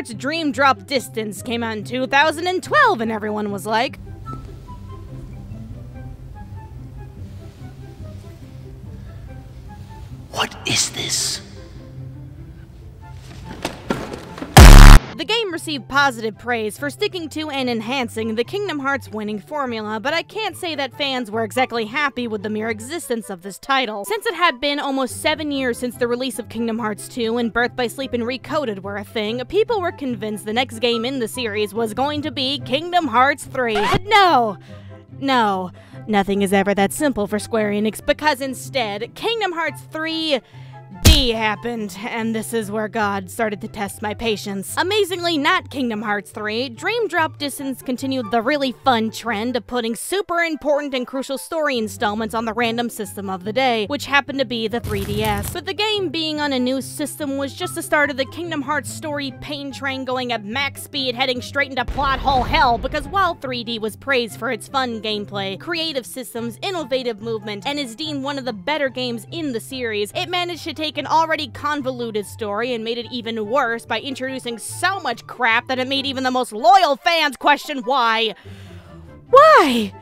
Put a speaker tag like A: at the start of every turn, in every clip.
A: Hearts Dream Drop Distance came out in 2012, and everyone was like,
B: what is this?
A: The game received positive praise for sticking to and enhancing the Kingdom Hearts winning formula, but I can't say that fans were exactly happy with the mere existence of this title. Since it had been almost 7 years since the release of Kingdom Hearts 2 and Birth by Sleep and Recoded were a thing, people were convinced the next game in the series was going to be Kingdom Hearts 3. But no, nothing is ever that simple for Square Enix, because instead, Kingdom Hearts 3D happened, and this is where God started to test my patience. Amazingly, not Kingdom Hearts 3, Dream Drop Distance continued the really fun trend of putting super important and crucial story installments on the random system of the day, which happened to be the 3DS. But the game being on a new system was just the start of the Kingdom Hearts story pain train going at max speed, heading straight into plot hole hell, because while 3D was praised for its fun gameplay, creative systems, innovative movement, and is deemed one of the better games in the series, it managed to take an already convoluted story and made it even worse by introducing so much crap that it made even the most loyal fans question why. Why?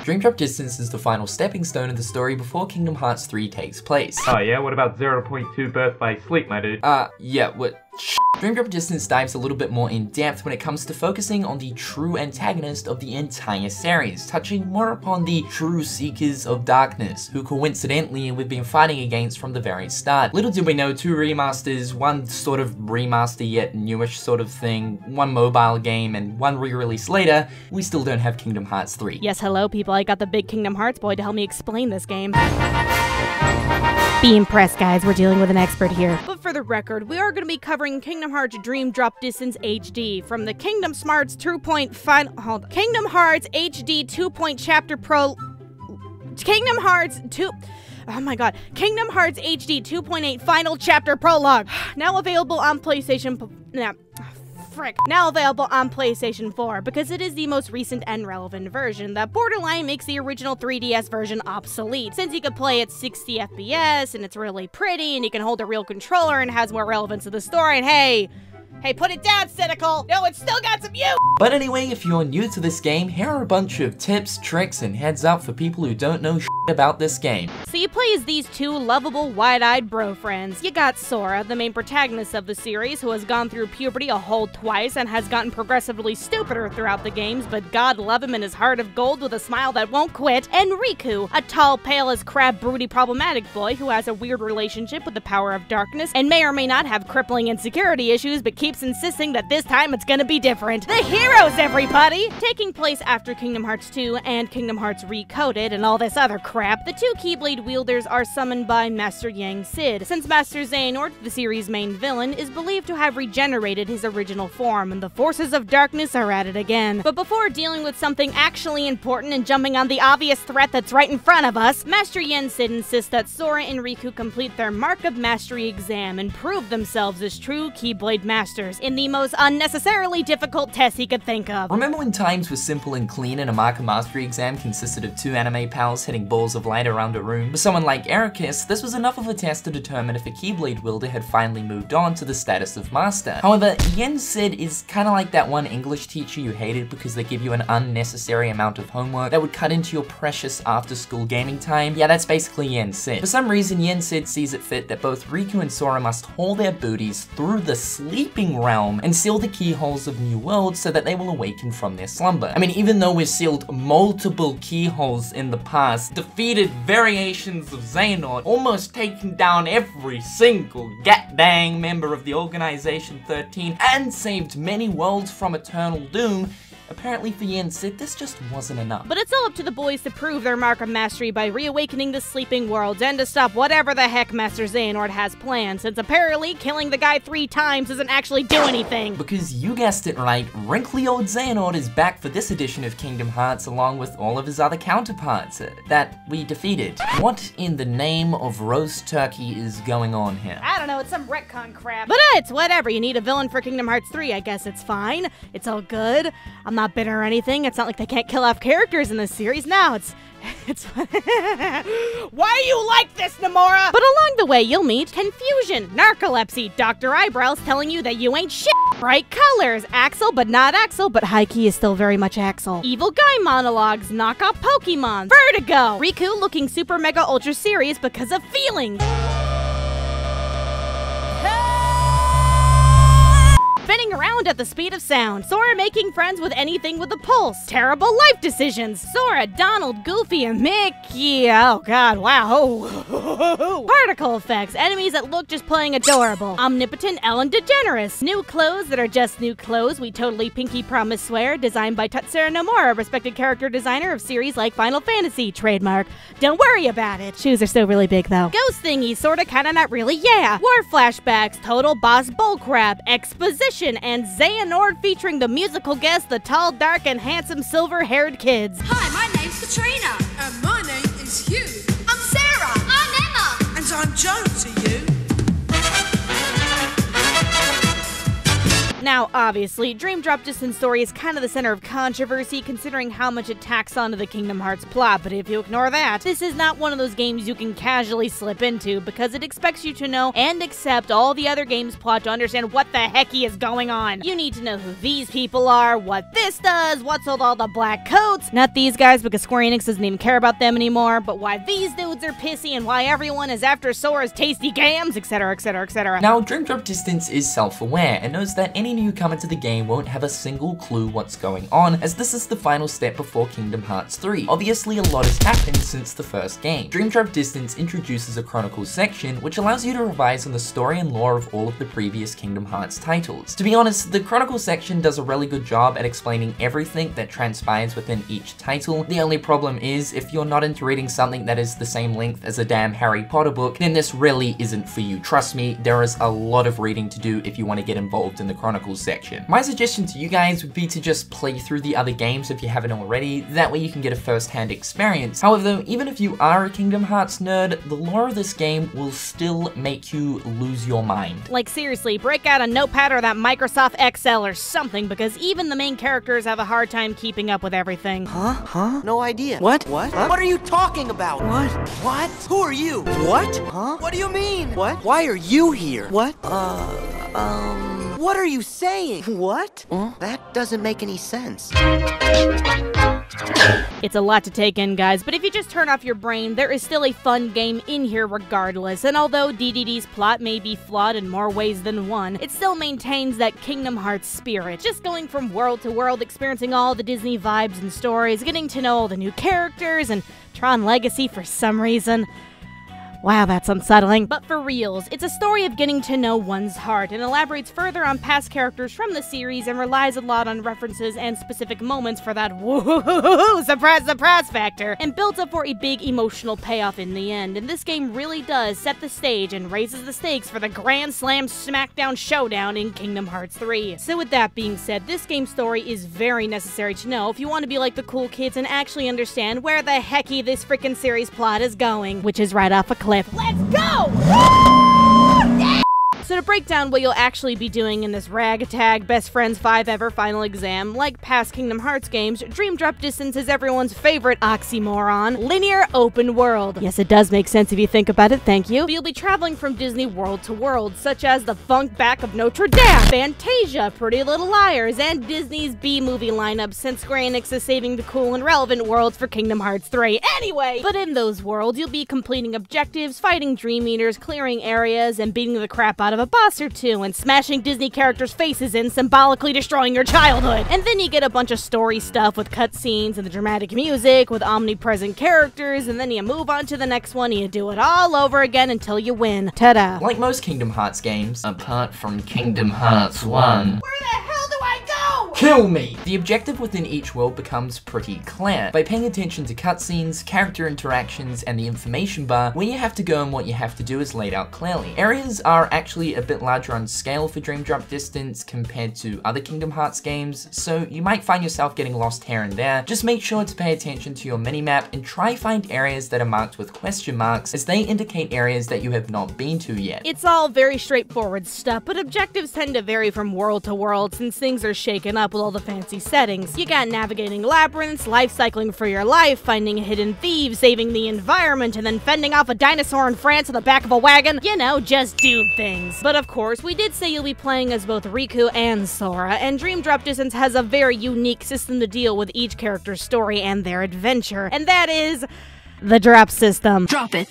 C: Dream Drop Distance is the final stepping stone of the story before Kingdom Hearts 3 takes place.
D: Oh yeah, what about 0.2 Birth by Sleep, my dude?
C: Yeah, what? Dream Drop Distance dives a little bit more in depth when it comes to focusing on the true antagonist of the entire series, touching more upon the true Seekers of Darkness, who coincidentally we've been fighting against from the very start. Little did we know, 2 remasters, one sort of remaster yet newish sort of thing, 1 mobile game, and 1 re-release later, we still don't have Kingdom Hearts 3.
A: Yes, hello people, I got the big Kingdom Hearts boy to help me explain this game. Be impressed, guys, we're dealing with an expert here. But for the record, we are going to be covering Kingdom Hearts Dream Drop Distance HD from the Kingdom Hearts 2. Kingdom Hearts HD 2. Chapter Pro. Kingdom Hearts 2. Oh my god. Kingdom Hearts HD 2.8 Final Chapter Prologue. Now available on PlayStation. Now available on PlayStation 4, because it is the most recent and relevant version that borderline makes the original 3DS version obsolete, since you can play at 60 FPS, and it's really pretty, and you can hold a real controller, and has more relevance to the story, and hey, put it down, Cynical! No, it's still got some you!
C: But anyway, if you're new to this game, here are a bunch of tips, tricks, and heads up for people who don't know shit about this game.
A: So you play as these 2 lovable, wide-eyed bro friends. You got Sora, the main protagonist of the series, who has gone through puberty a whole twice and has gotten progressively stupider throughout the games, but God love him in his heart of gold with a smile that won't quit. And Riku, a tall, pale as crab, broody, problematic boy who has a weird relationship with the power of darkness and may or may not have crippling insecurity issues, but keeps insisting that this time it's gonna be different. The heroes, everybody! Taking place after Kingdom Hearts 2 and Kingdom Hearts Recoded and all this other crap, the 2 Keyblade wielders are summoned by Master Yang Sid, since Master Xehanort, the series' main villain, is believed to have regenerated his original form, and the forces of darkness are at it again. But before dealing with something actually important and jumping on the obvious threat that's right in front of us, Master Yang Sid insists that Sora and Riku complete their Mark of Mastery exam and prove themselves as true Keyblade masters in the most unnecessarily difficult test he could think of.
C: Remember when times were simple and clean and a Mark of Mastery exam consisted of 2 anime pals hitting balls of light around a room? For someone like Ericus, this was enough of a test to determine if a Keyblade wielder had finally moved on to the status of master. However, Yen Sid is kinda like that one English teacher you hated because they give you an unnecessary amount of homework that would cut into your precious after-school gaming time. Yeah, that's basically Yen Sid. For some reason, Yen Sid sees it fit that both Riku and Sora must haul their booties through the sleeping realm and seal the keyholes of New World so that they will awaken from their slumber. I mean, even though we've sealed multiple keyholes in the past, defeated variations of Xehanort, almost taken down every single dang member of the Organization 13, and saved many worlds from eternal doom, apparently for Yen Sid, this just wasn't enough.
A: But it's all up to the boys to prove their Mark of Mastery by reawakening the sleeping worlds and to stop whatever the heck Master Xehanort has planned, since apparently killing the guy 3 times doesn't actually do anything.
C: Because you guessed it right, wrinkly old Xehanort is back for this edition of Kingdom Hearts along with all of his other counterparts that we defeated. What in the name of roast turkey is going on here?
A: I don't know, it's some retcon crap. But it's whatever, you need a villain for Kingdom Hearts 3, I guess it's fine. It's all good. I'm not bitter or anything. It's not like they can't kill off characters in this series. No, it's why do you like this, Nomura? But along the way, you'll meet confusion, narcolepsy, Dr. Eyebrows telling you that you ain't shit, bright colors, Axel but not Axel, but high-key is still very much Axel, evil guy monologues, knockoff Pokemon, Vertigo, Riku looking super mega ultra serious because of feelings. Spinning around at the speed of sound, Sora making friends with anything with a pulse, terrible life decisions, Sora, Donald, Goofy, and Mickey, oh god, wow, particle effects, enemies that look just plain adorable, omnipotent Ellen DeGeneres, new clothes that are just new clothes, we totally pinky promise swear, designed by Tatsuro Nomura, respected character designer of series like Final Fantasy, trademark, don't worry about it, shoes are still really big though, ghost thingy, sorta kinda not really, yeah, war flashbacks, total boss bullcrap, exposition, and Xehanort featuring the musical guest, the tall, dark, and handsome silver-haired kids.
B: Hi, my name's Katrina. And my name is Hugh. I'm Sarah. I'm Emma. And I'm Joan to you.
A: Now, obviously, Dream Drop Distance Story is kind of the center of controversy considering how much it tacks onto the Kingdom Hearts plot, but if you ignore that, this is not one of those games you can casually slip into because it expects you to know and accept all the other game's plot to understand what the hecky is going on. You need to know who these people are, what this does, what's with all the black coats, not these guys because Square Enix doesn't even care about them anymore, but why these dudes are pissy and why everyone is after Sora's tasty gams, etc, etc, etc.
C: Now, Dream Drop Distance is self-aware and knows that any newcomer to the game won't have a single clue what's going on, as this is the final step before Kingdom Hearts 3. Obviously, a lot has happened since the first game. Dream Drop Distance introduces a Chronicles section, which allows you to revise on the story and lore of all of the previous Kingdom Hearts titles. To be honest, the Chronicles section does a really good job at explaining everything that transpires within each title. The only problem is, if you're not into reading something that is the same length as a damn Harry Potter book, then this really isn't for you. Trust me, there is a lot of reading to do if you want to get involved in the Chronicles section. My suggestion to you guys would be to just play through the other games if you haven't already, that way you can get a first-hand experience. However, even if you are a Kingdom Hearts nerd, the lore of this game will still make you lose your mind.
A: Like seriously, break out a notepad or that Microsoft Excel or something, because even the main characters have a hard time keeping up with everything.
E: Huh? No idea. What? What? Huh? What are you talking about? What? What? Who are you? What? Huh? What do you mean? What? Why are you here? What? What are you saying? What? That doesn't make any sense.
A: It's a lot to take in, guys, but if you just turn off your brain, there is still a fun game in here regardless, and although DDD's plot may be flawed in more ways than one, it still maintains that Kingdom Hearts spirit. Just going from world to world, experiencing all the Disney vibes and stories, getting to know all the new characters, and Tron Legacy for some reason. Wow, that's unsettling. But for reals, it's a story of getting to know one's heart and elaborates further on past characters from the series and relies a lot on references and specific moments for that woohoo surprise factor and builds up for a big emotional payoff in the end. And this game really does set the stage and raises the stakes for the Grand Slam Smackdown Showdown in Kingdom Hearts 3. So with that being said, this game's story is very necessary to know if you want to be like the cool kids and actually understand where the hecky this frickin' series plot is going, which is right off a cliff. Let's go! So to break down what you'll actually be doing in this ragtag Best Friends 5 Ever final exam, like past Kingdom Hearts games, Dream Drop Distance is everyone's favorite oxymoron, linear open world. Yes, it does make sense if you think about it, thank you. But you'll be traveling from Disney world to world, such as the Funk Back of Notre Dame, Fantasia, Pretty Little Liars, and Disney's B-movie lineup, since Square Enix is saving the cool and relevant worlds for Kingdom Hearts 3 anyway! But in those worlds, you'll be completing objectives, fighting Dream Eaters, clearing areas, and beating the crap out of a boss or two, and smashing Disney characters' faces in, symbolically destroying your childhood. And then you get a bunch of story stuff with cutscenes and the dramatic music with omnipresent characters, and then you move on to the next one and you do it all over again until you win. Ta-da.
C: Like most Kingdom Hearts games, apart from Kingdom Hearts 1,
A: Where the hell do I go?
C: kill me! The objective within each world becomes pretty clear. By paying attention to cutscenes, character interactions, and the information bar, where you have to go and what you have to do is laid out clearly. Areas are actually a bit larger on scale for Dream Drop Distance compared to other Kingdom Hearts games, so you might find yourself getting lost here and there. Just make sure to pay attention to your minimap and try find areas that are marked with question marks, as they indicate areas that you have not been to yet.
A: It's all very straightforward stuff, but objectives tend to vary from world to world since things are shaken up up with all the fancy settings. You got navigating labyrinths, life cycling for your life, finding hidden thieves, saving the environment, and then fending off a dinosaur in France on the back of a wagon. You know, just dude things. But of course, we did say you'll be playing as both Riku and Sora, and Dream Drop Distance has a very unique system to deal with each character's story and their adventure, and that is the drop system.
B: Drop it.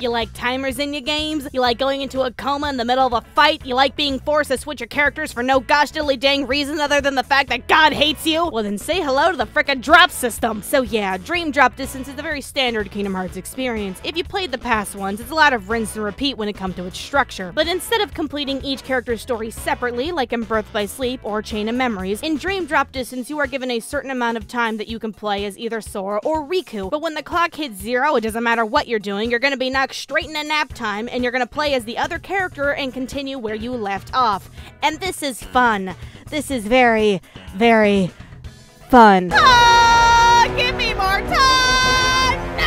A: You like timers in your games? You like going into a coma in the middle of a fight? You like being forced to switch your characters for no gosh diddly dang reason other than the fact that God hates you? Well then say hello to the frickin' drop system! So yeah, Dream Drop Distance is a very standard Kingdom Hearts experience. If you played the past ones, it's a lot of rinse and repeat when it comes to its structure. But instead of completing each character's story separately, like in Birth by Sleep or Chain of Memories, in Dream Drop Distance you are given a certain amount of time that you can play as either Sora or Riku. But when the clock hits 0, it doesn't matter what you're doing, you're gonna be knocked straight into nap time, and you're gonna play as the other character and continue where you left off. And this is fun. This is very, very fun. Give me more time! No!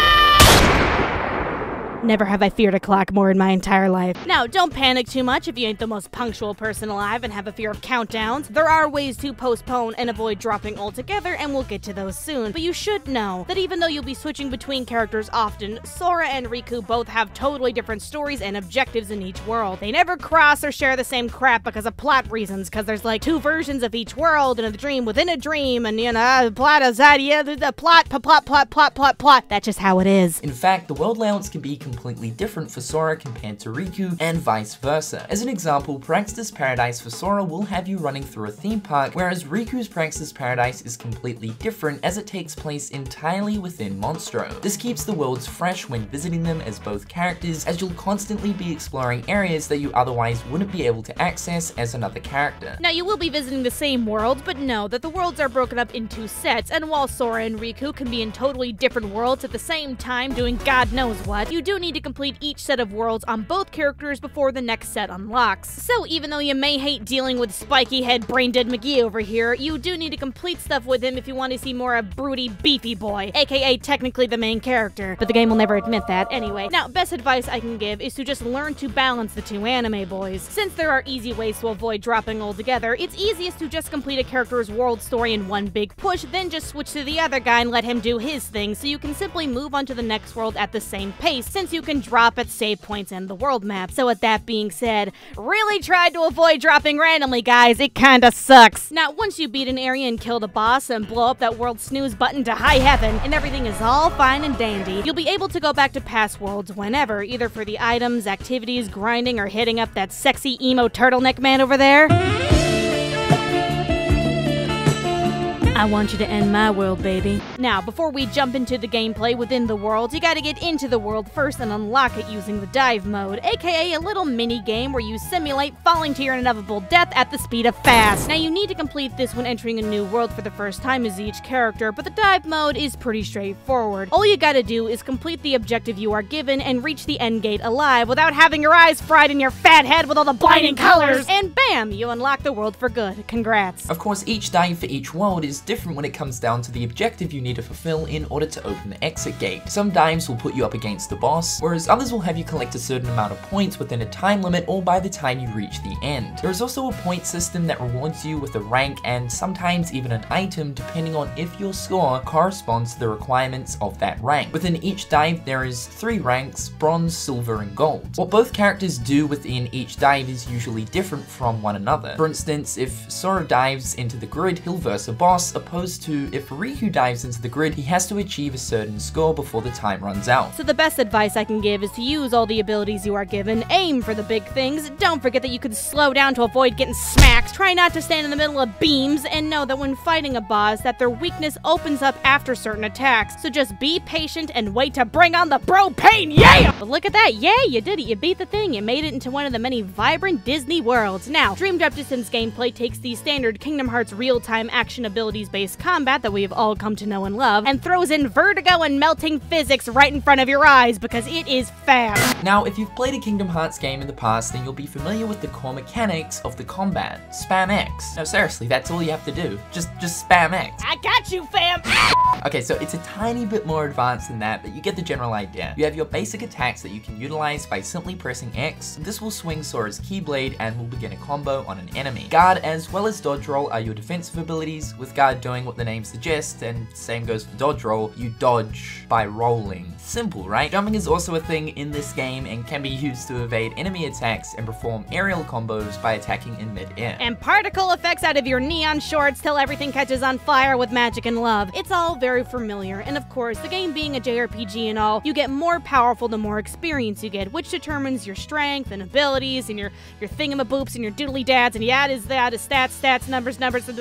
A: Never have I feared a clock more in my entire life. Now, don't panic too much if you ain't the most punctual person alive and have a fear of countdowns. There are ways to postpone and avoid dropping altogether, and we'll get to those soon. But you should know that even though you'll be switching between characters often, Sora and Riku both have totally different stories and objectives in each world. They never cross or share the same crap because of plot reasons, because there's like 2 versions of each world and a dream within a dream, and you know, plot is that, yeah, the plot. That's just how it is.
C: In fact, the world layouts can be completely different for Sora compared to Riku, and vice versa. As an example, Praxis Paradise for Sora will have you running through a theme park, whereas Riku's Praxis Paradise is completely different as it takes place entirely within Monstro. This keeps the worlds fresh when visiting them as both characters, as you'll constantly be exploring areas that you otherwise wouldn't be able to access as another character.
A: Now, you will be visiting the same world, but know that the worlds are broken up into sets, and while Sora and Riku can be in totally different worlds at the same time doing God knows what, you do need to complete each set of worlds on both characters before the next set unlocks. So even though you may hate dealing with spiky head brain dead McGee over here, you do need to complete stuff with him if you want to see more of broody beefy boy, aka technically the main character, but the game will never admit that anyway. Now, best advice I can give is to just learn to balance the 2 anime boys. Since there are easy ways to avoid dropping altogether, it's easiest to just complete a character's world story in one big push, then just switch to the other guy and let him do his thing, so you can simply move on to the next world at the same pace, since you can drop at save points and the world map. So with that being said, really tried to avoid dropping randomly, guys. It kinda sucks. Now, once you beat an area and kill the boss and blow up that world snooze button to high heaven, and everything is all fine and dandy, you'll be able to go back to past worlds whenever, either for the items, activities, grinding, or hitting up that sexy emo turtleneck man over there. I want you to end my world, baby. Now, before we jump into the gameplay within the world, you gotta get into the world first and unlock it using the dive mode, aka a little mini game where you simulate falling to your inevitable death at the speed of fast. Now, you need to complete this when entering a new world for the first time as each character, but the dive mode is pretty straightforward. All you gotta do is complete the objective you are given and reach the end gate alive without having your eyes fried in your fat head with all the blinding colors, and bam, you unlock the world for good. Congrats.
C: Of course, each dive for each world is different when it comes down to the objective you need to fulfill in order to open the exit gate. Some dives will put you up against the boss, whereas others will have you collect a certain amount of points within a time limit or by the time you reach the end. There is also a point system that rewards you with a rank and sometimes even an item depending on if your score corresponds to the requirements of that rank. Within each dive there is 3 ranks: bronze, silver, and gold. What both characters do within each dive is usually different from one another. For instance, if Sora dives into the grid, he'll verse a boss, opposed to if Riku dives into the grid, he has to achieve a certain score before the time runs out.
A: So the best advice I can give is to use all the abilities you are given, aim for the big things, don't forget that you can slow down to avoid getting smacked, try not to stand in the middle of beams, and know that when fighting a boss that their weakness opens up after certain attacks, so just be patient and wait to bring on the bro pain, yeah! But look at that, yeah, you did it, you beat the thing, you made it into one of the many vibrant Disney worlds. Now, Dream Drop Distance gameplay takes the standard Kingdom Hearts real-time action abilities abilities-based combat that we've all come to know and love, and throws in vertigo and melting physics right in front of your eyes because it is fast.
C: Now, if you've played a Kingdom Hearts game in the past, then you'll be familiar with the core mechanics of the combat. Spam X. No, seriously, that's all you have to do. Just spam X.
A: I got you, fam!
C: Okay, so it's a tiny bit more advanced than that, but you get the general idea. You have your basic attacks that you can utilize by simply pressing X. This will swing Sora's Keyblade and will begin a combo on an enemy. Guard as well as dodge roll are your defensive abilities, with Guard doing what the name suggests, and same goes for dodge roll. You dodge by rolling. Simple, right? Jumping is also a thing in this game and can be used to evade enemy attacks and perform aerial combos by attacking in mid-air.
A: And particle effects out of your neon shorts till everything catches on fire with magic and love. It's all very familiar, and of course, the game being a JRPG and all, you get more powerful the more experience you get, which determines your strength and abilities and your thingamaboops and your doodly dads and that is stats, numbers.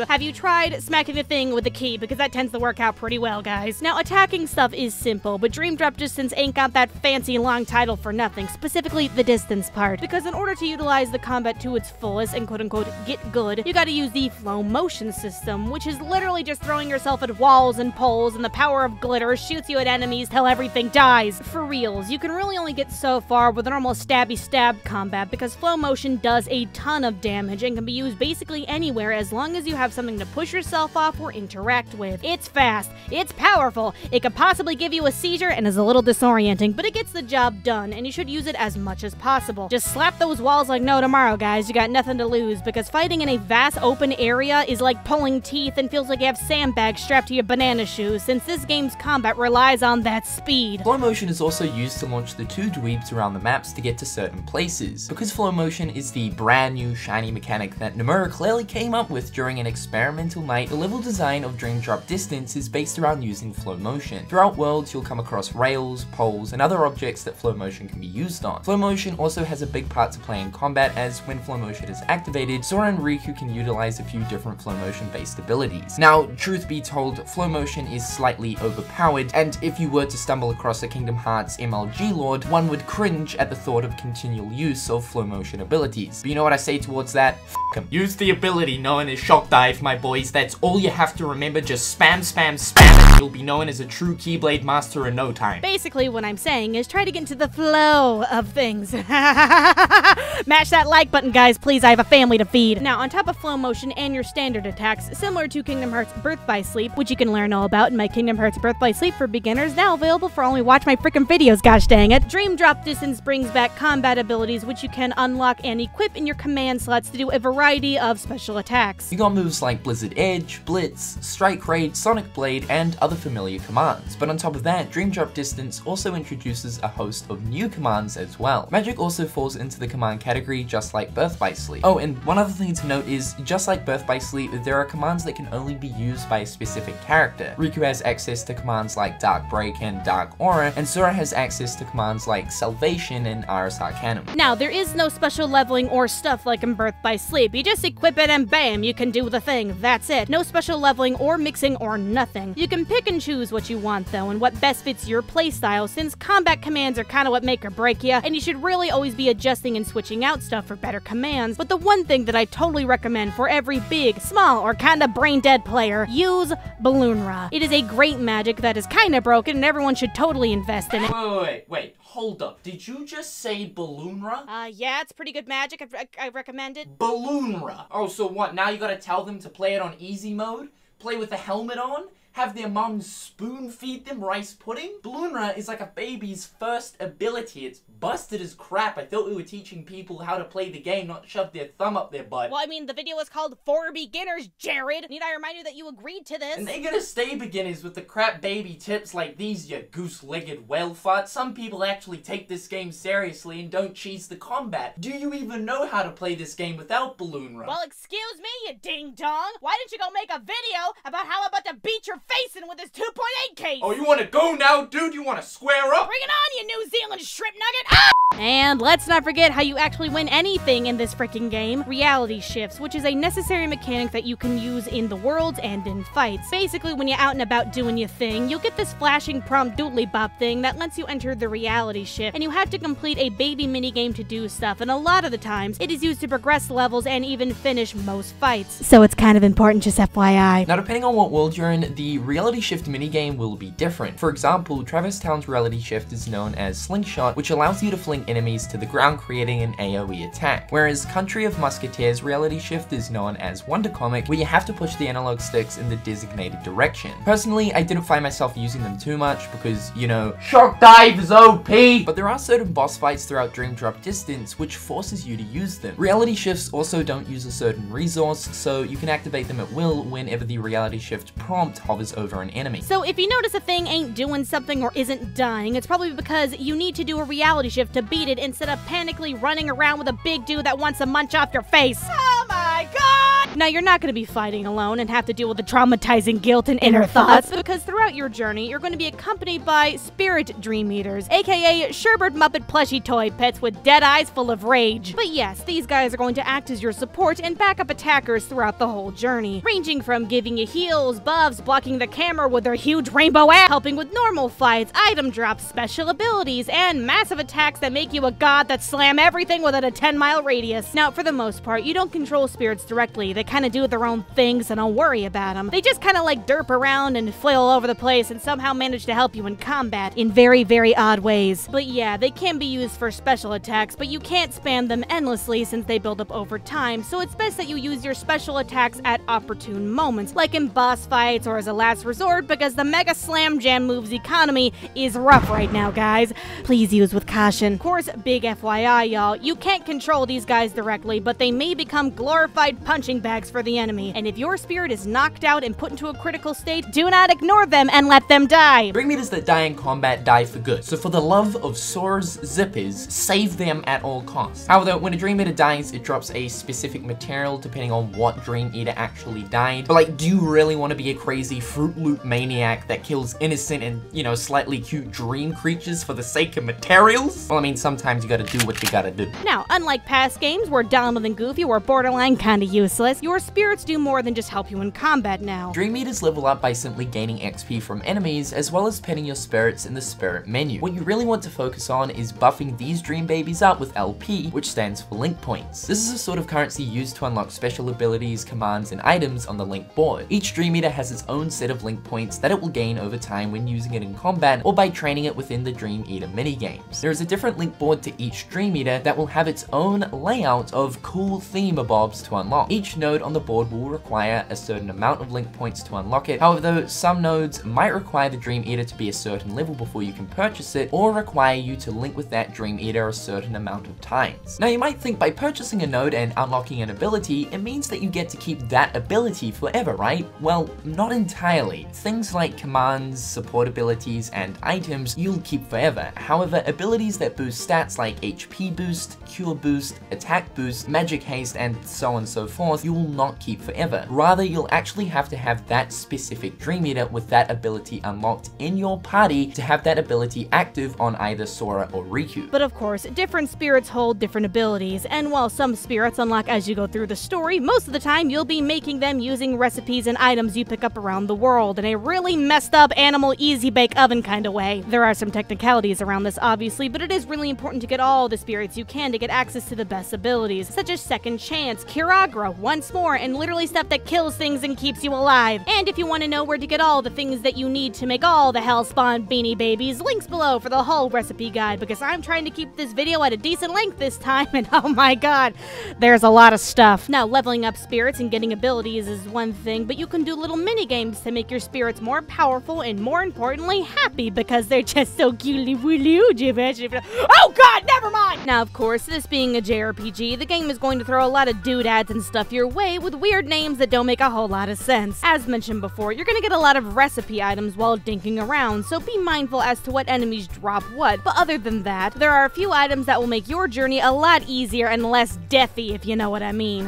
A: Have you tried smacking the thing with the key? Because that tends to work out pretty well, guys. Now, attacking stuff is simple, but Dream Drop Distance ain't got that fancy long title for nothing, specifically the distance part. Because in order to utilize the combat to its fullest and quote-unquote get good, you gotta use the flow motion system, which is literally just throwing yourself at walls and poles, and the power of glitter shoots you at enemies till everything dies. For reals, you can really only get so far with a normal stabby stab combat because flow motion does a ton of damage and can be used basically anywhere as long as you have something to push yourself off or interact with. It's fast, it's powerful, it could possibly give you a seizure and is a little disorienting, but it gets the job done and you should use it as much as possible. Just slap those walls like no tomorrow, guys. You got nothing to lose because fighting in a vast open area is like pulling teeth and feels like you have sandbags strapped to your banana shoes, since this game's combat relies on that speed.
C: Flow motion is also used to launch the two dweebs around the maps to get to certain places. Because flow motion is the brand new shiny mechanic that Nomura clearly came up with during an experimental night, the level design of Dream Drop Distance is based around using flow motion. Throughout worlds, you'll come across rails, poles, and other objects that flow motion can be used on. Flow motion also has a big part to play in combat, as when flow motion is activated, Sora and Riku can utilize a few different flow motion based abilities. Now, truth be told, flow motion is slightly overpowered, and if you were to stumble across a Kingdom Hearts MLG Lord, one would cringe at the thought of continual use of flow motion abilities. But you know what I say towards that? F*** 'em. Use the ability known as Shock Dive, my boys. That's all you have to remember. Just spam it. You'll be known as a true Keyblade master in no time.
A: Basically, what I'm saying is try to get into the flow of things. Mash that like button, guys, please. I have a family to feed. Now, on top of flow motion and your standard attacks, similar to Kingdom Hearts Birth by Sleep, which you can learn all about in my Kingdom Hearts Birth by Sleep for beginners, now available for only watch my freaking videos, gosh dang it. Dream Drop Distance brings back combat abilities which you can unlock and equip in your command slots to do a variety of special attacks.
C: You got moves like Blizzard Edge, Blitz, Strike Raid, Sonic Blade, and other familiar commands. But on top of that, Dream Drop Distance also introduces a host of new commands as well. Magic also falls into the command category just like Birth by Sleep. Oh, and one other thing to note is, just like Birth by Sleep, there are commands that can only be used by a specific character. Riku has access to commands like Dark Break and Dark Aura, and Sora has access to commands like Salvation and Ars Arcanum.
A: Now, there is no special leveling or stuff like in Birth by Sleep. You just equip it and bam, you can do the thing. That's it. No special leveling or mixing or nothing. You can pick and choose what you want though, and what best fits your playstyle, since combat commands are kind of what make or break you, and you should really always be adjusting and switching out stuff for better commands. But the one thing that I totally recommend for every big, small, or kinda brain dead player, use Balloonra. It is a great magic that is kinda broken and everyone should totally invest in it.
C: Wait, hold up. Did you just say Balloonra?
A: Yeah, it's pretty good magic. I recommend it.
C: Balloonra. Oh, so what, now you gotta tell them to play it on easy mode? Play with the helmet on? Have their mom spoon feed them rice pudding? Balloonra is like a baby's first ability. It's busted as crap. I thought we were teaching people how to play the game, not shove their thumb up their butt.
A: Well, I mean, the video was called For Beginners, Jared. Need I remind you that you agreed to this?
C: And they're gonna stay beginners with the crap baby tips like these, you goose-legged whale fart. Some people actually take this game seriously and don't cheese the combat. Do you even know how to play this game without Balloonra?
A: Well, excuse me, you ding-dong. Why didn't you go make a video about how I'm about to beat your face in with this 2.8 case?
C: Oh, you wanna go now, dude? You wanna square up?
A: Bring it on, you New Zealand shrimp nugget! Ah! And let's not forget how you actually win anything in this freaking game, reality shifts, which is a necessary mechanic that you can use in the worlds and in fights. Basically, when you're out and about doing your thing, you'll get this flashing prompt doodly bop thing that lets you enter the reality shift, and you have to complete a baby minigame to do stuff, and a lot of the times, it is used to progress levels and even finish most fights. So it's kind of important, just FYI.
C: Now, depending on what world you're in, the reality shift minigame will be different. For example, Traverse Town's reality shift is known as Slingshot, which allows you to fling enemies to the ground, creating an AoE attack. Whereas Country of Musketeers reality shift is known as Wonder Comic, where you have to push the analog sticks in the designated direction. Personally, I didn't find myself using them too much because, you know, Shock Dive is OP! But there are certain boss fights throughout Dream Drop Distance which forces you to use them. Reality shifts also don't use a certain resource, so you can activate them at will whenever the reality shift prompt hovers over an enemy.
A: So if you notice a thing ain't doing something or isn't dying, it's probably because you need to do a reality shift to beat it instead of panically running around with a big dude that wants to munch off your face. Oh my god! Now, you're not going to be fighting alone and have to deal with the traumatizing guilt and inner thoughts, because throughout your journey, you're going to be accompanied by Spirit Dream Eaters, aka Sherbert Muppet plushie toy pets with dead eyes full of rage. But yes, these guys are going to act as your support and backup attackers throughout the whole journey, ranging from giving you heals, buffs, blocking the camera with their huge rainbow ass, helping with normal fights, item drops, special abilities, and massive attacks that make you a god that slam everything within a 10-mile radius. Now, for the most part, you don't control spirits directly. They kind of do their own things, and don't worry about them. They just kind of like derp around and flail all over the place and somehow manage to help you in combat in very, very odd ways. But yeah, they can be used for special attacks, but you can't spam them endlessly since they build up over time, so it's best that you use your special attacks at opportune moments, like in boss fights or as a last resort, because the Mega Slam Jam moves economy is rough right now, guys. Please use with caution. Of course, big FYI, y'all, you can't control these guys directly, but they may become glorified punching bags for the enemy, and if your spirit is knocked out and put into a critical state, do not ignore them and let them die.
C: Dream Eaters that die in combat die for good, so for the love of Sora's zippers, save them at all costs. However, when a Dream Eater dies, it drops a specific material depending on what Dream Eater actually died. But like, do you really want to be a crazy Fruit Loop maniac that kills innocent and, you know, slightly cute dream creatures for the sake of materials? Well, I mean, sometimes you gotta do what you gotta do.
A: Now, unlike past games where Donald and Goofy were borderline kinda useless, your spirits do more than just help you in combat now.
C: Dream Eaters level up by simply gaining XP from enemies, as well as petting your spirits in the spirit menu. What you really want to focus on is buffing these dream babies up with LP, which stands for Link Points. This is a sort of currency used to unlock special abilities, commands, and items on the Link board. Each Dream Eater has its own set of Link Points that it will gain over time when using it in combat or by training it within the Dream Eater minigames. There is a different Link board to each Dream Eater that will have its own layout of cool themabobs to unlock. Each node on the board will require a certain amount of Link Points to unlock it. However, some nodes might require the Dream Eater to be a certain level before you can purchase it, or require you to link with that Dream Eater a certain amount of times. Now, you might think by purchasing a node and unlocking an ability, it means that you get to keep that ability forever, right? Well, not entirely. Things like commands, support abilities, and items you'll keep forever. However, abilities that boost stats like HP boost, cure boost, attack boost, magic haste, and so on and so forth, you will not keep forever. Rather, you'll actually have to have that specific Dream Eater with that ability unlocked in your party to have that ability active on either Sora or Riku.
A: But of course, different spirits hold different abilities, and while some spirits unlock as you go through the story, most of the time you'll be making them using recipes and items you pick up around the world in a really messed up animal easy bake oven kind of way. There are some technicalities around this obviously, but it is really important to get all the spirits you can to get access to the best abilities, such as Second Chance, Kiragra, Once More, and literally stuff that kills things and keeps you alive. And if you want to know where to get all the things that you need to make all the Hellspawn Beanie Babies, links below for the whole recipe guide, because I'm trying to keep this video at a decent length this time, and oh my god, there's a lot of stuff. Now, leveling up spirits and getting abilities is one thing, but you can do little mini games to make your spirits more powerful and, more importantly, happy, because they're just so cutely woolly. Oh god, never mind! Now, of course, this being a JRPG, the game is going to throw a lot of doodads and stuff your way with weird names that don't make a whole lot of sense. As mentioned before, you're gonna get a lot of recipe items while dinking around, so be mindful as to what enemies drop what. But other than that, there are a few items that will make your journey a lot easier and less deathy, if you know what I mean.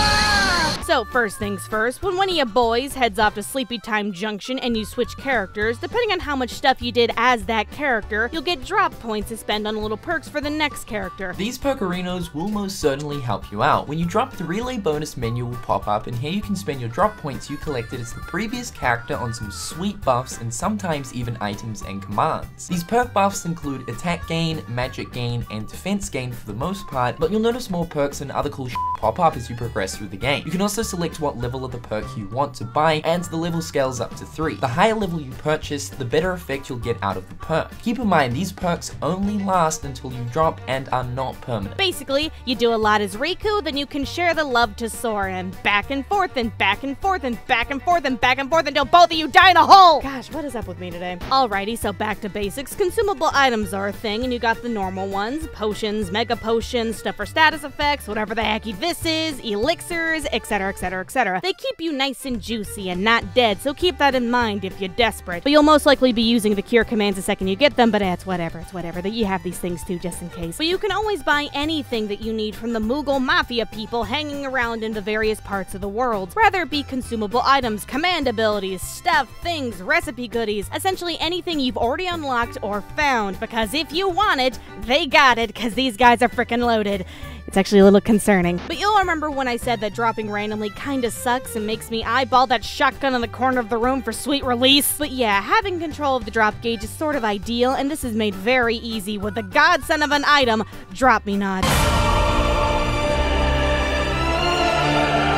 A: So first things first, when one of your boys heads off to Sleepy Time Junction and you switch characters, depending on how much stuff you did as that character, you'll get drop points to spend on little perks for the next character.
C: These perkerinos will most certainly help you out. When you drop, the relay bonus menu will pop up, and here you can spend your drop points you collected as the previous character on some sweet buffs and sometimes even items and commands. These perk buffs include attack gain, magic gain, and defense gain for the most part, but you'll notice more perks and other cool shit pop up as you progress through the game. You can also select what level of the perk you want to buy, and the level scales up to 3. The higher level you purchase, the better effect you'll get out of the perk. Keep in mind, these perks only last until you drop and are not permanent.
A: Basically, you do a lot as Riku, then you can share the love to Sora, and back and forth and back and forth and back and forth and back and forth until both of you die in a hole! Gosh, what is up with me today? Alrighty, so back to basics. Consumable items are a thing, and you got the normal ones: potions, mega potions, stuff for status effects, whatever the hecky this is, elixirs, etc, etc, etc. They keep you nice and juicy and not dead, so keep that in mind if you're desperate. But you'll most likely be using the cure commands the second you get them, but it's whatever, that you have these things too, just in case. But you can always buy anything that you need from the Moogle Mafia people hanging around in the various parts of the world. Whether it be consumable items, command abilities, stuff, things, recipe goodies, essentially anything you've already unlocked or found, because if you want it, they got it, because these guys are freaking loaded. It's actually a little concerning. But you'll remember when I said that dropping randomly kinda sucks and makes me eyeball that shotgun in the corner of the room for sweet release. But yeah, having control of the drop gauge is sort of ideal, and this is made very easy with the godsend of an item, Drop Me Not.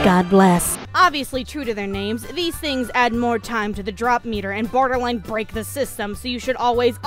A: God bless. Obviously true to their names, these things add more time to the drop meter and borderline break the system, so you should always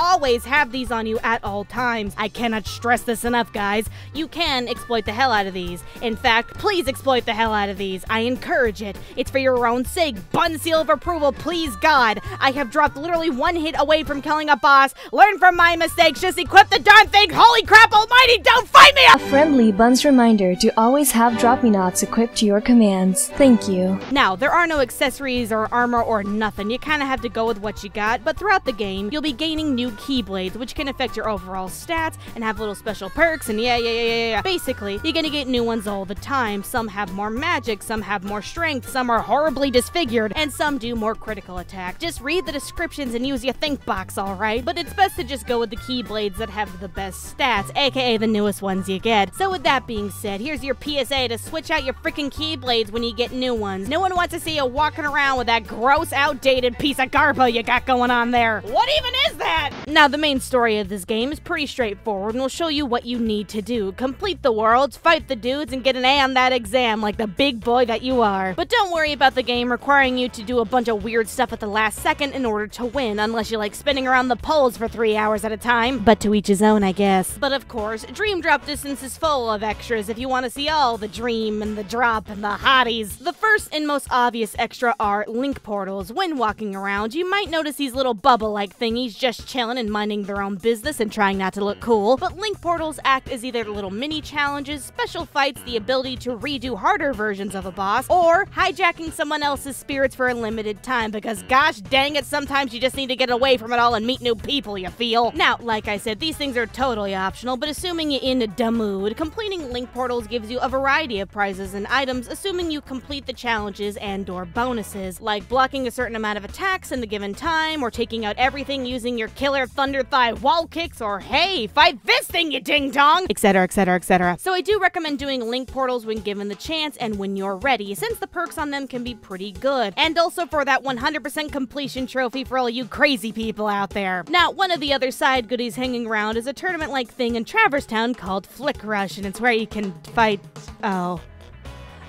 A: have these on you at all times. I cannot stress this enough, guys. You can exploit the hell out of these. In fact, please exploit the hell out of these. I encourage it. It's for your own sake. Bun seal of approval, please God. I have dropped literally one hit away from killing a boss. Learn from my mistakes, just equip the darn thing. Holy crap almighty, don't fight me!
F: A friendly Buns reminder to always have Drop-Me-Nots equipped to your commands. Thank you.
A: Now, there are no accessories or armor or nothing. You kind of have to go with what you got, but throughout the game, you'll be gaining new Keyblades, which can affect your overall stats and have little special perks, and yeah. Basically, you're gonna get new ones all the time. Some have more magic, some have more strength, some are horribly disfigured, and some do more critical attack. Just read the descriptions and use your think box, alright? But it's best to just go with the Keyblades that have the best stats, aka the newest ones you get. So with that being said, here's your PSA to switch out your freaking Keyblades when you get new ones. No one wants to see you walking around with that gross, outdated piece of garbo you got going on there. What even is that? Now, the main story of this game is pretty straightforward and will show you what you need to do. Complete the worlds, fight the dudes, and get an A on that exam like the big boy that you are. But don't worry about the game requiring you to do a bunch of weird stuff at the last second in order to win, unless you like spinning around the poles for 3 hours at a time. But to each his own, I guess. But of course, Dream Drop Distance is full of extras if you want to see all the dream and the drop and the hotties. The first and most obvious extra are link portals. When walking around, you might notice these little bubble-like thingies just chilling and minding their own business and trying not to look cool. But link portals act as either little mini challenges, special fights, the ability to redo harder versions of a boss, or hijacking someone else's spirits for a limited time, because gosh dang it, sometimes you just need to get away from it all and meet new people, you feel? Now, like I said, these things are totally optional, but assuming you're in the mood, completing link portals gives you a variety of prizes and items, assuming you complete the challenges and/or bonuses, like blocking a certain amount of attacks in the given time, or taking out everything using your killer thunder thigh wall kicks, or hey, fight this thing, you ding dong, etc, etc, etc. So I do recommend doing link portals when given the chance and when you're ready, since the perks on them can be pretty good, and also for that 100% completion trophy for all you crazy people out there. Now, one of the other side goodies hanging around is a tournament-like thing in Traverse Town called Flick Rush, and it's where you can fight...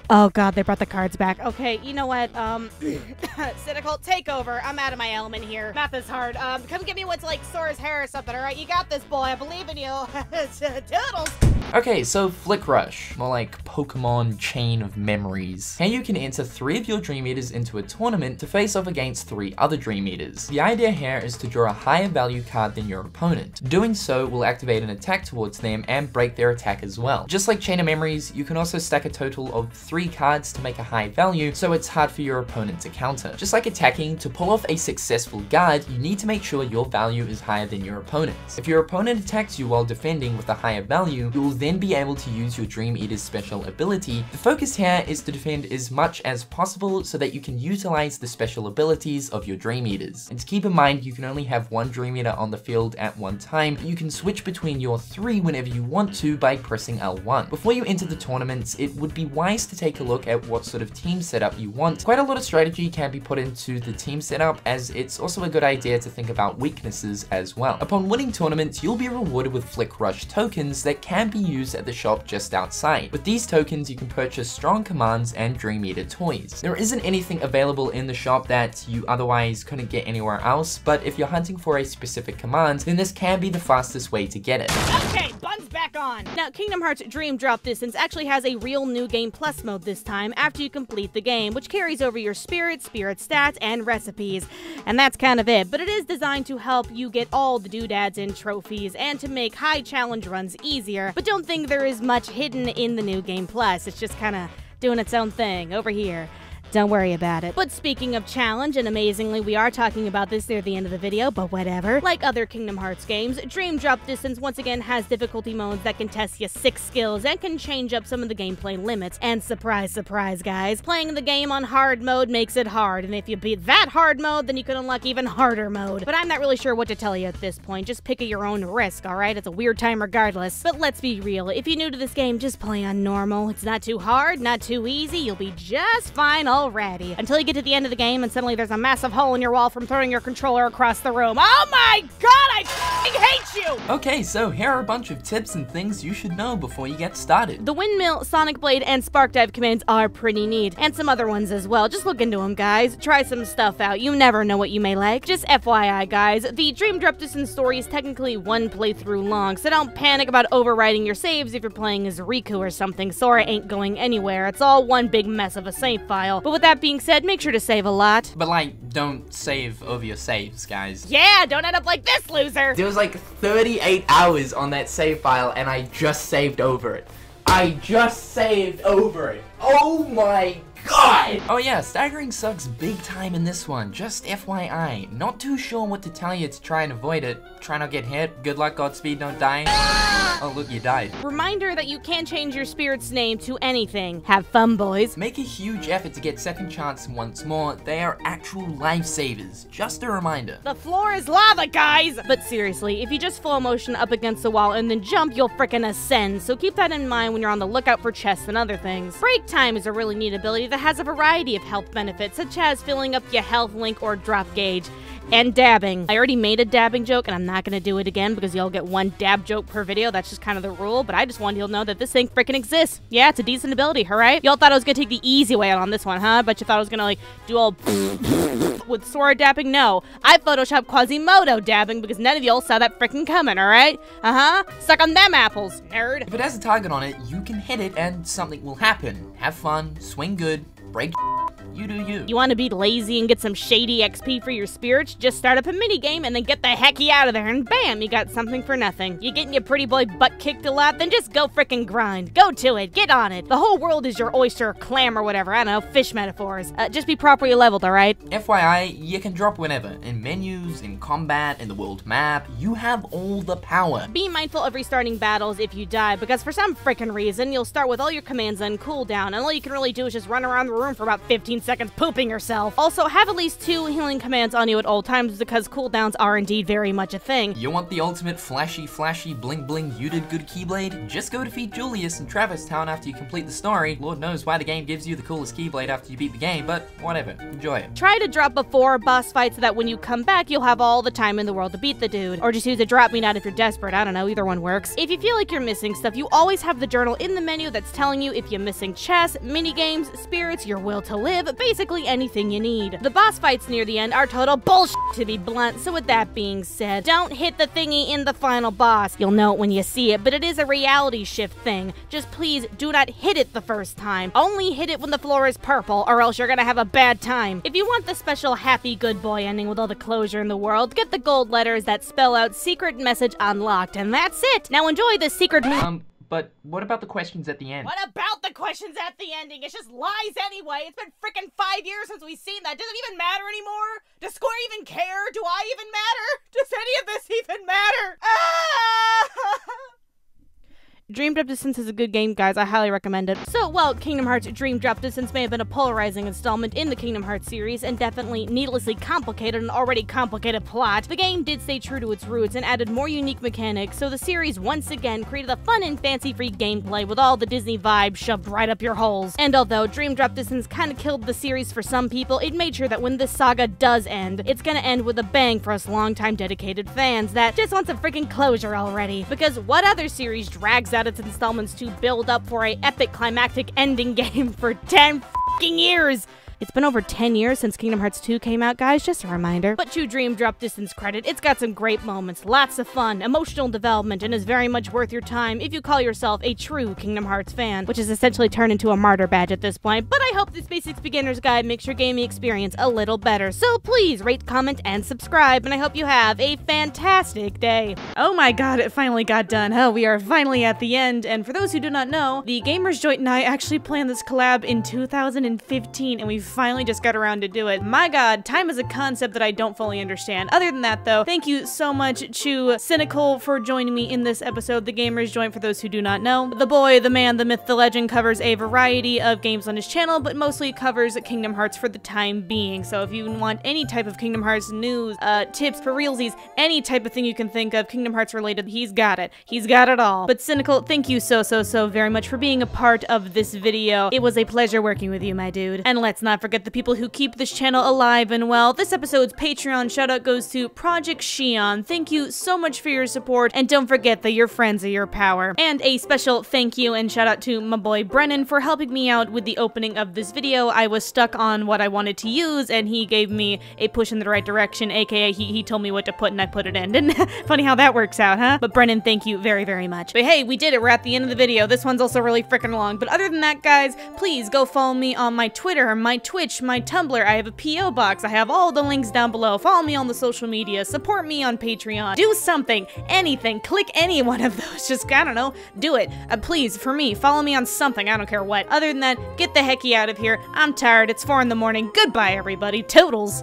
A: Oh god, they brought the cards back. Okay, you know what, cynical, take over. I'm out of my element here. Math is hard. Come get me what's like Sora's hair or something, alright? You got this, boy. I believe in you. Toodles!
C: Okay, so Flick Rush, more like Pokemon Chain of Memories. Here you can enter 3 of your Dream Eaters into a tournament to face off against 3 other Dream Eaters. The idea here is to draw a higher value card than your opponent. Doing so will activate an attack towards them and break their attack as well. Just like Chain of Memories, you can also stack a total of 3 cards to make a high value, so it's hard for your opponent to counter. Just like attacking, to pull off a successful guard, you need to make sure your value is higher than your opponent's. If your opponent attacks you while defending with a higher value, you will then be able to use your Dream Eater's special ability, the focus here is to defend as much as possible so that you can utilize the special abilities of your Dream Eaters. And to keep in mind, you can only have one Dream Eater on the field at one time, but you can switch between your 3 whenever you want to by pressing L1. Before you enter the tournaments, it would be wise to take a look at what sort of team setup you want. Quite a lot of strategy can be put into the team setup, as it's also a good idea to think about weaknesses as well. Upon winning tournaments, you'll be rewarded with Flick Rush tokens that can be used at the shop just outside. With these tokens, you can purchase strong commands and Dream Eater toys. There isn't anything available in the shop that you otherwise couldn't get anywhere else, but if you're hunting for a specific command, then this can be the fastest way to get it.
A: Okay, Buns back on! Now, Kingdom Hearts Dream Drop Distance actually has a real New Game Plus mode this time after you complete the game, which carries over your spirit stats, and recipes. And that's kind of it, but it is designed to help you get all the doodads and trophies and to make high challenge runs easier. But don't think there is much hidden in the New Game Plus. It's just kind of doing its own thing over here. Don't worry about it. But speaking of challenge, and amazingly we are talking about this near the end of the video, but whatever. Like other Kingdom Hearts games, Dream Drop Distance once again has difficulty modes that can test your 6 skills and can change up some of the gameplay limits. And surprise, surprise guys, playing the game on hard mode makes it hard, and if you beat that hard mode, then you can unlock even harder mode. But I'm not really sure what to tell you at this point, just pick at your own risk, alright? It's a weird time regardless. But let's be real, if you're new to this game, just play on normal. It's not too hard, not too easy, you'll be just fine already. Until you get to the end of the game and suddenly there's a massive hole in your wall from throwing your controller across the room. Oh my god, I f***ing hate you!
C: Okay, so here are a bunch of tips and things you should know before you get started.
A: The Windmill, Sonic Blade, and Spark Dive commands are pretty neat, and some other ones as well. Just look into them, guys. Try some stuff out. You never know what you may like. Just FYI, guys, the Dream Drop Distance story is technically one playthrough long, so don't panic about overwriting your saves if you're playing as Riku or something. Sora ain't going anywhere. It's all one big mess of a save file. But with that being said, make sure to save a lot.
C: But like, don't save over your saves, guys.
A: Yeah, don't end up like this loser!
C: There was like 38 hours on that save file and I just saved over it. I just saved over it. Oh my god! Oh yeah, staggering sucks big time in this one, just FYI. Not too sure what to tell you to try and avoid it. Try not get hit. Good luck, Godspeed, don't die. Oh look, you died.
A: Reminder that you can change your spirit's name to anything. Have fun, boys.
C: Make a huge effort to get second chance once more. They are actual lifesavers. Just a reminder.
A: The floor is lava, guys! But seriously, if you just slow motion up against the wall and then jump, you'll frickin' ascend, so keep that in mind when you're on the lookout for chests and other things. Break time is a really neat ability that has a variety of health benefits, such as filling up your health link or drop gauge. And dabbing. I already made a dabbing joke, and I'm not gonna do it again because y'all get one dab joke per video. That's just kind of the rule, but I just wanted you to know that this thing freaking exists. Yeah, it's a decent ability, alright? Y'all thought I was gonna take the easy way out on this one, huh? But you thought I was gonna, like, do all with Sora dabbing? No. I photoshopped Quasimodo dabbing because none of y'all saw that freaking coming, alright? Suck on them apples, nerd.
C: If it has a target on it, you can hit it and something will happen. Have fun, swing good, break you do you.
A: You want to be lazy and get some shady XP for your spirits? Just start up a minigame and then get the hecky out of there and bam, you got something for nothing. You getting your pretty boy butt kicked a lot? Then just go frickin' grind. Go to it. Get on it. The whole world is your oyster or clam or whatever. I don't know, fish metaphors. Just be properly leveled, alright?
C: FYI, you can drop whenever. In menus, in combat, in the world map, you have all the power.
A: Be mindful of restarting battles if you die, because for some frickin' reason, you'll start with all your commands on cooldown, and all you can really do is just run around the room for about 15 seconds pooping yourself. Also, have at least 2 healing commands on you at all times because cooldowns are indeed very much a thing.
C: You want the ultimate flashy, bling bling, you did good Keyblade? Just go defeat Julius in Traverse Town after you complete the story. Lord knows why the game gives you the coolest Keyblade after you beat the game, but whatever, enjoy it.
A: Try to drop before boss fight so that when you come back, you'll have all the time in the world to beat the dude. Or just use a drop me not if you're desperate, I don't know, either one works. If you feel like you're missing stuff, you always have the journal in the menu that's telling you if you're missing chests, minigames, spirits, your will to live, basically anything you need. The boss fights near the end are total bullshit, to be blunt, so with that being said, don't hit the thingy in the final boss. You'll know it when you see it, but it is a reality shift thing. Just please do not hit it the first time. Only hit it when the floor is purple, or else you're gonna have a bad time. If you want the special happy good boy ending with all the closure in the world, get the gold letters that spell out secret message unlocked, and that's it. Now enjoy the secret
C: But what about the questions at the end?
A: What about the questions at the ending? It's just lies anyway. It's been freaking 5 years since we've seen that. Does it even matter anymore? Does Square even care? Do I even matter? Does any of this even matter? Dream Drop Distance is a good game, guys. I highly recommend it. So, while Kingdom Hearts Dream Drop Distance may have been a polarizing installment in the Kingdom Hearts series and definitely needlessly complicated an already complicated plot, the game did stay true to its roots and added more unique mechanics, so the series once again created a fun and fancy-free gameplay with all the Disney vibes shoved right up your holes. And although Dream Drop Distance kinda killed the series for some people, it made sure that when this saga does end, it's gonna end with a bang for us longtime dedicated fans that just want some freaking closure already. Because what other series drags out its installments to build up for a epic climactic ending game for 10 fucking years? It's been over 10 years since Kingdom Hearts 2 came out, guys, just a reminder. But to Dream Drop Distance credit, it's got some great moments, lots of fun, emotional development, and is very much worth your time if you call yourself a true Kingdom Hearts fan, which is essentially turned into a martyr badge at this point. But I hope this Basics Beginner's Guide makes your gaming experience a little better. So please rate, comment, and subscribe, and I hope you have a fantastic day. Oh my god, it finally got done. Oh, we are finally at the end, and for those who do not know, the GamersJoint and I actually planned this collab in 2015, and we finally just got around to do it. My god, time is a concept that I don't fully understand. Other than that though, thank you so much to Cynical for joining me in this episode. The GamersJoint, for those who do not know, the boy, the man, the myth, the legend, covers a variety of games on his channel, but mostly covers Kingdom Hearts for the time being. So if you want any type of Kingdom Hearts news, tips for realsies, any type of thing you can think of Kingdom Hearts related, he's got it. He's got it all. But Cynical, thank you so very much for being a part of this video. It was a pleasure working with you, my dude. And let's not forget the people who keep this channel alive and well. This episode's Patreon shoutout goes to Project Shion. Thank you so much for your support, and don't forget that your friends are your power. And a special thank you and shout out to my boy Brennan for helping me out with the opening of this video. I was stuck on what I wanted to use, and he gave me a push in the right direction, aka he told me what to put and I put it in. And funny how that works out, huh? But Brennan, thank you very much. But hey, we did it. We're at the end of the video. This one's also really freaking long. But other than that, guys, please go follow me on my Twitter, my Twitch, my Tumblr. I have a P.O. box. I have all the links down below. Follow me on the social media. Support me on Patreon. Do something. Anything. Click any one of those. Just, I don't know. Do it. Please, for me, follow me on something. I don't care what. Other than that, get the hecky out of here. I'm tired. It's 4 in the morning. Goodbye, everybody. Toodles.